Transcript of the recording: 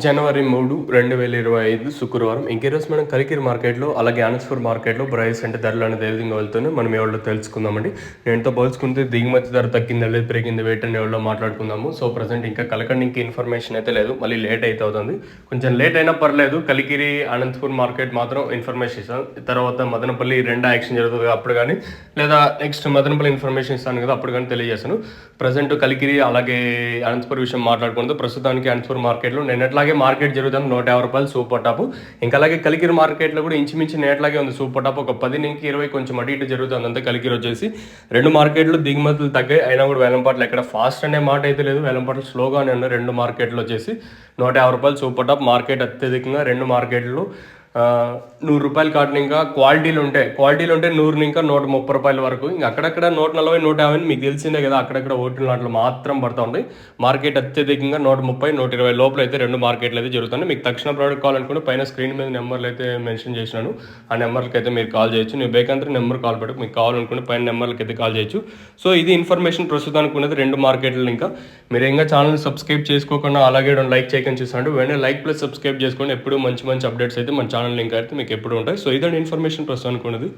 జనవరి 3, 2025 శుక్రవారం. ఈరోజు మనం కలికిరి మార్కెట్‌లో, అలాగే ఆనంద్‌పూర్ మార్కెట్‌లో ప్రైస్ అంటే ధరలు అనేది ఏ విధంగా వెళ్తున్నాయో మనం ఎవరిలో తెలుసుకుందామండి. నేటితో పోల్చుకుంటే దిగుమతి ధర తగ్గిందా లేదా పెరిగిందా వేటని ఎవరిలో మాట్లాడుకుందాము. సో ప్రజెంట్ ఇంకా కలకండికి ఇన్ఫర్మేషన్ అయితే లేదు, మళ్ళీ లేట్ అయితే అవుతుంది. కొంచెం లేట్ అయినా పర్లేదు. కలికిరి ఆనంద్‌పూర్ మార్కెట్ మాత్రం ఇన్ఫర్మేషన్ ఇస్తాను. తర్వాత మదనపల్లి రెండో యాక్షన్ జరుగుతుంది అప్పుడు కానీ, లేదా నెక్స్ట్ మదనపల్లి ఇన్ఫర్మేషన్ ఇస్తాను కదా అప్పుడు కానీ తెలియజేస్తాను. ప్రజెంట్ కలికిరి అలాగే అనంతపురం విషయం మాట్లాడుకుంటూ ప్రస్తుతానికి అనంతపురం మార్కెట్లో నిన్నట్లాగే మార్కెట్ జరుగుతుంది. 150 రూపాయలు సూపర్ టాప్. ఇంకా అలాగే కలికిరి మార్కెట్లో కూడా ఇంచుమించు నేట్లాగే ఉంది సూపర్ టాప్. ఒక 10 నుంచి 20 కొంచెం అటు ఇటు జరుగుతుంది అంతే. కలికిరి వచ్చేసి రెండు మార్కెట్లు దిగుమతులు తగ్గాయి, అయినా కూడా వేలంపాట్లు ఎక్కడ ఫాస్ట్ అనే మాట అయితే లేదు, వేలంపాట్లు స్లోగానే ఉన్నాయి. రెండు మార్కెట్లు వచ్చేసి 150 రూపాయలు సూపర్ టాప్. మార్కెట్ అత్యధికంగా రెండు మార్కెట్లు 100 రూపాయలు కాటన్ ఇంకా క్వాలిటీలు ఉంటాయి 100 ఇంకా 130 రూపాయల వరకు. ఇంకా అక్కడక్కడ 140, 150 మీకు తెలిసిందే కదా, అక్కడక్కడ ఓట్లు నాట్లు మాత్రం పడుతూ ఉంటాయి. మార్కెట్ అత్యధికంగా 130, 120 లోపల అయితే రెండు మార్కెట్లు అయితే జరుగుతున్నాయి. మీకు తక్షణ ప్రోడక్ట్ కావాలనుకుంటే పైన స్క్రీన్ మీద నెంబర్లు అయితే మెన్షన్ చేసినాను, ఆ నెంబర్కి అయితే మీరు కాల్ చేయొచ్చు. నేను బేకంతా నెంబర్ కాల్ పెట్టకు, మీకు కావాలనుకుంటే పైన నెంబర్లకి అయితే కాల్ చేయొచ్చు. సో ఇది ఇన్ఫర్మేషన్ ప్రస్తుతానికి ఉన్నది రెండు మార్కెట్లు. ఇంకా మీరు ఇంకా ఛానల్ సబ్స్క్రైబ్ చేసుకోకుండా అలాగే లైక్ చేయకుండా చూస్తాను, వెంటనే లైక్ ప్లస్ సబ్స్క్రైబ్ చేసుకోండి. ఎప్పుడు మంచి మంచి అప్డేట్స్ అయితే మన ఛానల్ లింక్ అయితే మీకు ఎప్పుడు ఉంటాయి. సో ఇదండి ఇన్ఫర్మేషన్ ప్రస్తుతానికి ఉన్నది.